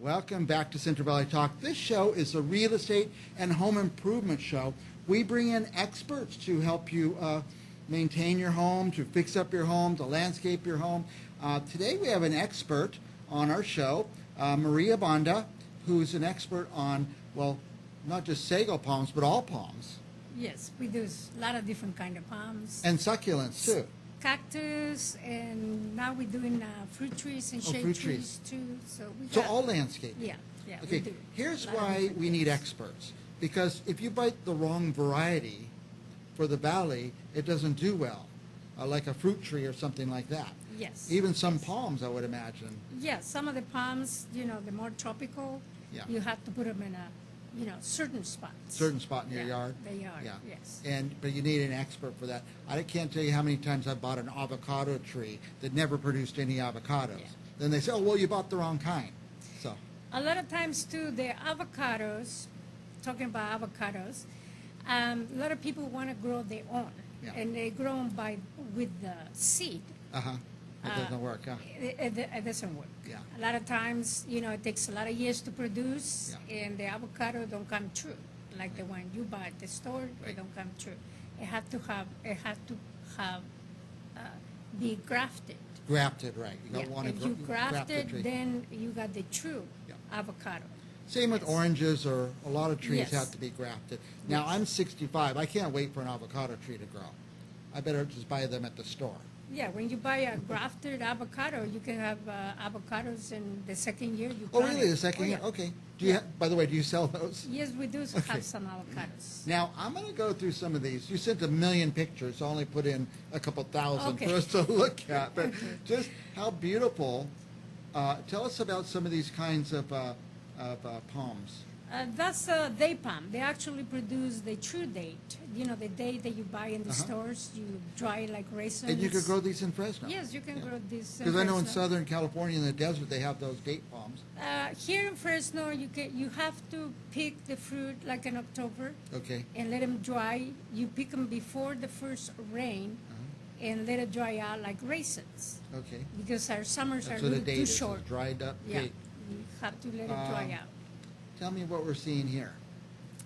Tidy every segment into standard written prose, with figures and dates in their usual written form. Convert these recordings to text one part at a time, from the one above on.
Welcome back to Central Valley Talk. This show is a real estate and home improvement show. We bring in experts to help you maintain your home, to fix up your home, to landscape your home. Today we have an expert on our show, Maria Banda, who's an expert on, well, not just sago palms, but all palms. Yes, we do a lot of different kind of palms. And succulents, too. Cactus, and now we're doing fruit trees and shade trees, too. So all landscape. Yeah, Okay, we do. here's why we need experts. Because if you buy the wrong variety for the valley, it doesn't do well, like a fruit tree or something like that. Yes. Even some palms, I would imagine. Yeah, some of the palms, the more tropical, you have to put them in a, certain spots. Certain spot in your yard? They are, Yeah. yes. But you need an expert for that. I can't tell you how many times I bought an avocado tree that never produced any avocados. Yeah. Then they say, oh, well, you bought the wrong kind. So A lot of times, too, the avocados, talking about avocados, a lot of people want to grow their own. Yeah. And they grow them with the seed. It doesn't work, huh? It doesn't work. Yeah. A lot of times, it takes a lot of years to produce, and the avocado don't come true. Like the one you buy at the store, Right. they don't come true. It has to be grafted. Grafted, right. You don't want If to you graft graft the it, tree. then you got the true Yeah. avocado. Same with Yes. oranges, or a lot of trees Yes. have to be grafted. Now, Yes. I'm 65. I can't wait for an avocado tree to grow. I better just buy them at the store. Yeah, when you buy a grafted avocado, you can have avocados in the second year you Oh, plant really? it. The second Oh, year? yeah. Okay. By the way, do you sell those? Yes, we do Okay. have some avocados. Now, I'm going to go through some of these. You sent 1,000,000 pictures. I only put in a couple thousand Okay. for us to look at. But Okay. just how beautiful. Tell us about some of these kinds of palms. That's a day palm. They actually produce the true date. The date that you buy in the stores, you dry like raisins. And you could grow these in Fresno. Yes, you can grow these. Because I know in Southern California, in the desert, they have those date palms. Here in Fresno, you have to pick the fruit like in October Okay. and let them dry. You pick them before the first rain and let it dry out like raisins. Okay. Because our summers That's are a what a little date too is, short. dried up Yeah, date. you have to let it dry out. Tell me what we're seeing here.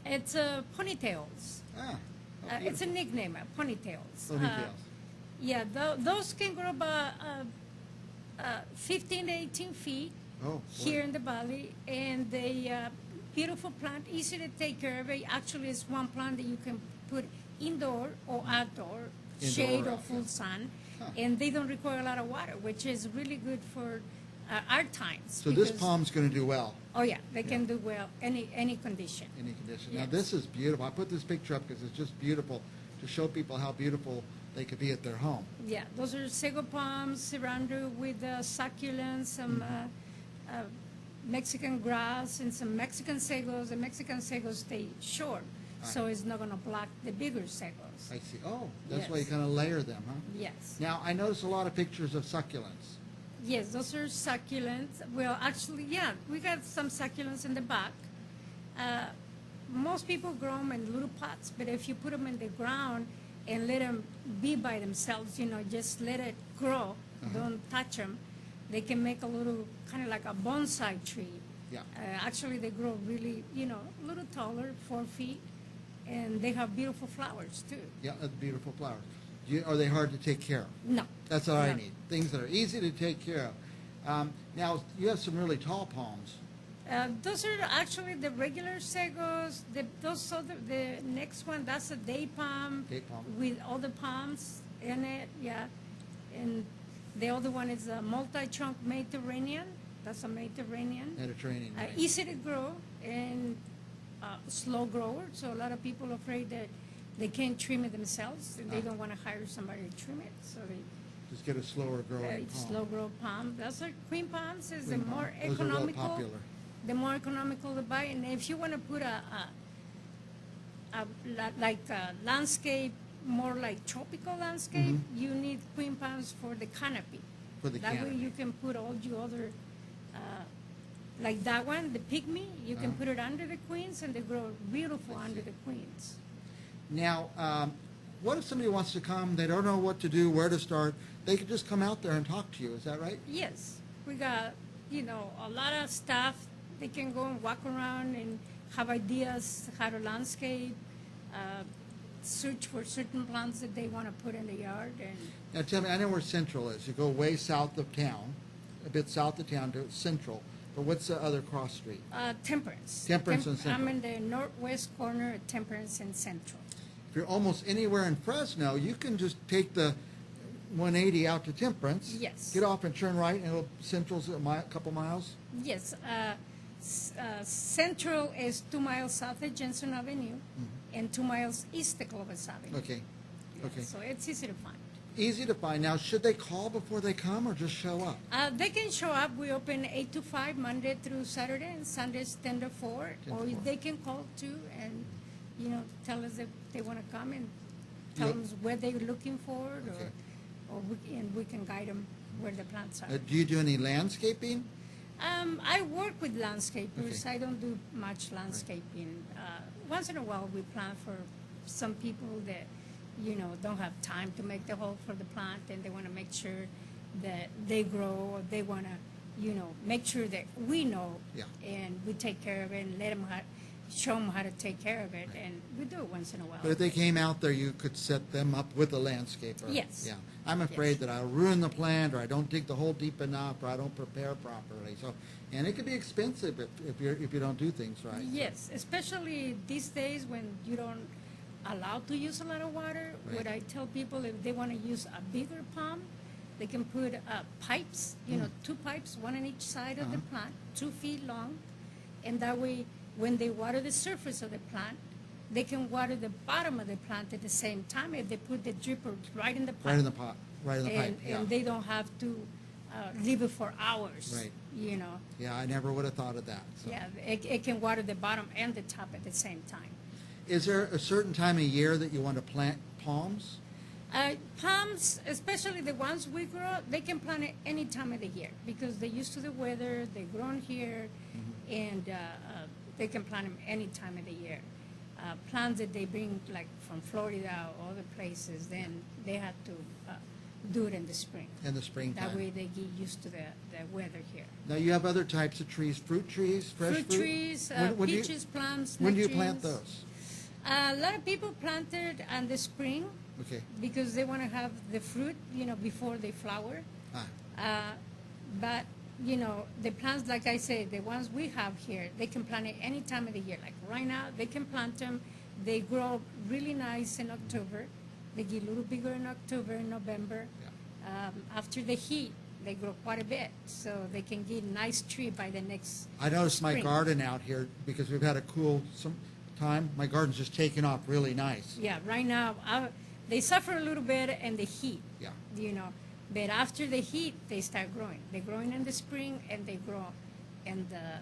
It's ponytails. Ah, how It's a beautiful. nickname, ponytails. Ponytails. Yeah, those can grow about 15 to 18 feet Oh, boy. here in the valley, and they beautiful plant, easy to take care of. It actually, it's one plant that you can put indoor or outdoor, shade or out, full yeah. sun, Huh. and they don't require a lot of water, which is really good for our times. So this because- palm's going to do well. Oh yeah, they can do well any condition. Any condition. Now Yes. this is beautiful. I put this picture up because it's just beautiful to show people how beautiful they could be at their home. Yeah, those are sago palms surrounded with succulents, some Mexican grass, and some Mexican sagos. The Mexican sagos stay short, so it's not going to block the bigger sagos. I see. Oh, that's why you Yes. kind of layer them, huh? Yes. Now I notice a lot of pictures of succulents. Yes, those are succulents. Well, actually, yeah, we got some succulents in the back. Most people grow them in little pots, but if you put them in the ground and let them be by themselves, just let it grow, don't touch them, they can make a little, kind of like a bonsai tree. Yeah. Actually, they grow really, a little taller, 4 feet, and they have beautiful flowers, too. Yeah, that's beautiful flowers. Are they hard to take care of? No. That's all I No. need. Things that are easy to take care of. Now you have some really tall palms. Those are actually the regular sagos. The next one, that's a day palm. Date palm. With all the palms in it, yeah. And the other one is a multi-trunk Mediterranean. That's a Mediterranean. Mediterranean. right? Easy to grow and slow grower. So a lot of people are afraid that they can't trim it themselves and they don't want to hire somebody to trim it. So they Just get a slower growing it's palm. slow grow palm. That's a queen palms is Queen the palm. more Those are real economical. popular. The more economical to buy, and if you want to put like a landscape, more like tropical landscape, you need queen palms for the canopy. For the that way canopy. you can put all your other, like that one, the pygmy, you can put it under the queens, and they grow beautiful under the queens. Now, what if somebody wants to come, they don't know what to do, where to start, they could just come out there and talk to you, is that right? Yes, we got, a lot of staff They can go and walk around and have ideas how to landscape, search for certain plants that they want to put in the yard. And Now tell me, I know where Central is. You go way south of town, a bit south of town to Central. But what's the other cross street? Temperance. Temperance and Central. I'm in the northwest corner of Temperance and Central. If you're almost anywhere in Fresno, you can just take the 180 out to Temperance. Yes. Get off and turn right, and Central's a couple miles. Yes. Central is 2 miles south of Jensen Avenue and 2 miles east of Clovis Avenue. Okay. Okay. So it's easy to find. Easy to find. Now, should they call before they come or just show up? They can show up. We open 8 to 5 Monday through Saturday, and Sundays 10 to 4. 10 to Or 4. they can call too and, tell us if they want to come and tell Yep. us where they're looking for it, Okay. and we can guide them where the plants are. Do you do any landscaping? I work with landscapers. Okay. I don't do much landscaping. Once in a while, we plant for some people that, don't have time to make the hole for the plant, and they want to make sure that they grow, or they want to, make sure that we know, Yeah. and we take care of it, and show them how to take care of it, and we do it once in a while. But if they came out there, you could set them up with a landscaper. Yes. Yeah. I'm afraid that I'll ruin the plant, or I don't dig the hole deep enough, or I don't prepare properly. So, and it could be expensive if you don't do things right. Yes, especially these days when you don't allow to use a lot of water. Right. What I tell people, if they want to use a bigger pump, they can put pipes, 2 pipes, one on each side of the plant, 2 feet long, and that way, when they water the surface of the plant, they can water the bottom of the plant at the same time if they put the dripper right in the pipe. Right in the pot. Right in the pipe. Yeah. And they don't have to leave it for hours. Right. Yeah, I never would have thought of that. So. Yeah, it can water the bottom and the top at the same time. Is there a certain time of year that you want to plant palms? Palms, especially the ones we grow, they can plant it any time of the year because they're used to the weather, they're grown here, and they can plant them any time of the year. Plants that they bring like from Florida or other places, then they have to do it in the spring. In the springtime. That way they get used to the weather here. Now you have other types of trees, fruit trees, fresh fruit? Trees, When do you- peaches, plums, When do you nectarines. plant those? A lot of people plant it in the spring Okay. because they want to have the fruit, before they flower. But, the plants, like I say, the ones we have here, they can plant it any time of the year. Like right now, they can plant them. They grow really nice in October. They get a little bigger in October and November. After the heat, they grow quite a bit. So they can get a nice tree by the next I noticed my spring. garden out here because we've had a cool time. My garden's just taken off really nice. Yeah, right now, they suffer a little bit in the heat. Yeah. But after the heat, they start growing. They're growing in the spring and they grow in the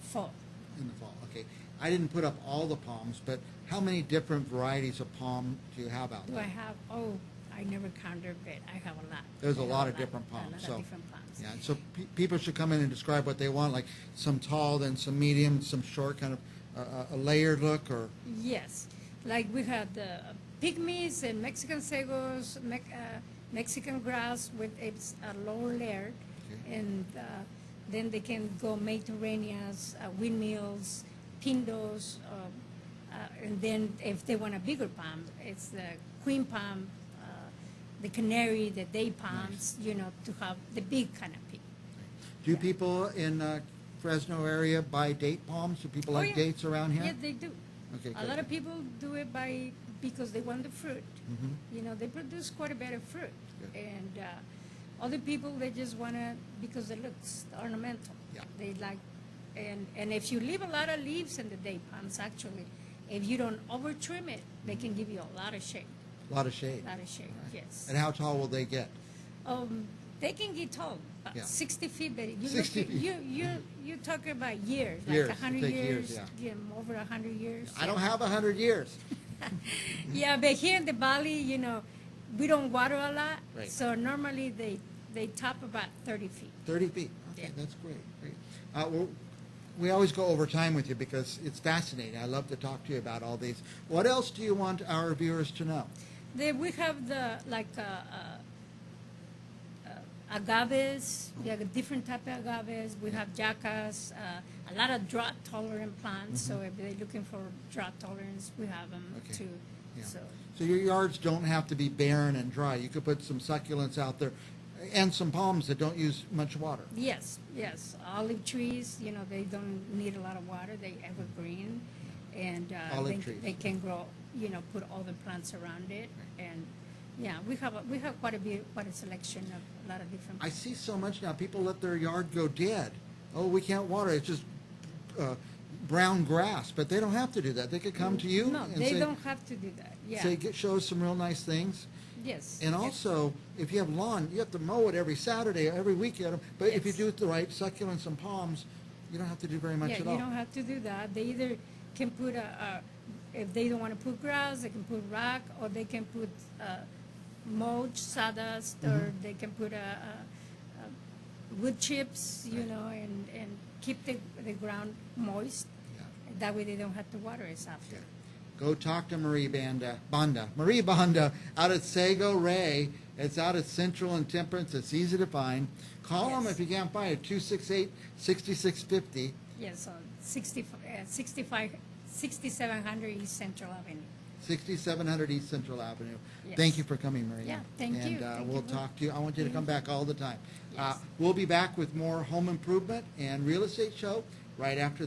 fall. In the fall, okay. I didn't put up all the palms, but how many different varieties of palm do you have out Do there? I have? I never counted, but I have a lot. There's a I have lot of different palms. A lot So, of different palms. yeah, so people should come in and describe what they want, like some tall, then some medium, some short, kind of a layered look, or Yes, like we had the pygmies and Mexican sagos, Mexican grass with it's a lower layer, Okay. and then they can go Mediterraneans, windmills, pindos, and then if they want a bigger palm, it's the queen palm, the canary, the day palms, to have the big canopy. do Yeah. people in Fresno area buy date palms? Do people like yeah. dates around here? Yeah, they do. Okay, A good. lot of people do it because they want the fruit. Mhm. They produce quite a bit of fruit. Good. And other people, they just want to, because it looks ornamental. Yeah. They like, and if you leave a lot of leaves in the day palms, actually, if you don't over trim it, they can give you a lot of shade. A lot of shade. A lot of shade, Right. yes. And how tall will they get? They can get tall, about Yeah. 60 feet, but 60 feet. you talk about years, Years, like 100 take years, years, over 100 years. I don't have 100 years. Yeah, but here in the valley, we don't water a lot, Right. so normally they top about 30 feet. 30 feet. Okay, Yeah. that's great. Great. We always go over time with you because it's fascinating. I love to talk to you about all these. What else do you want our viewers to know? We have the agaves. We have a different type of agaves. We have jacas, a lot of drought tolerant plants. So if they're looking for drought tolerance, we have them Okay. too. Yeah. So So your yards don't have to be barren and dry. You could put some succulents out there and some palms that don't use much water. yes, olive trees. They don't need a lot of water. They evergreen, and Olive trees. they can grow. Put all the plants around it, and yeah, we have quite a selection of a lot of different. I see so much now. People let their yard go dead. Oh, we can't water. It's just brown grass. But they don't have to do that. They could come to you No, and they say, don't have to do that. Yeah. show us some real nice things. Yes. And yes. also, if you have lawn, you have to mow it every Saturday, every weekend. But if you Yes. do it the right, succulents and palms, you don't have to do very much Yeah, at you all. don't have to do that. They either can put if they don't want to put grass, they can put rock, or they can put mulch, sawdust, or Mm-hmm. they can put wood chips, and keep the ground moist. Yeah. That way they don't have to water as often. Okay. Go talk to Marie Banda out at Sago Rey. It's out at Central and Temperance. It's easy to find. Call them Yes. if you can't find it, 268-6650. Yes, on 6700 East Central Avenue. 6700 East Central Avenue. Yes. Thank you for coming, Maria. Yeah, thank you. And Thank we'll you for- talk to you. I want you to come back all the time. Yes. We'll be back with more home improvement and real estate show right after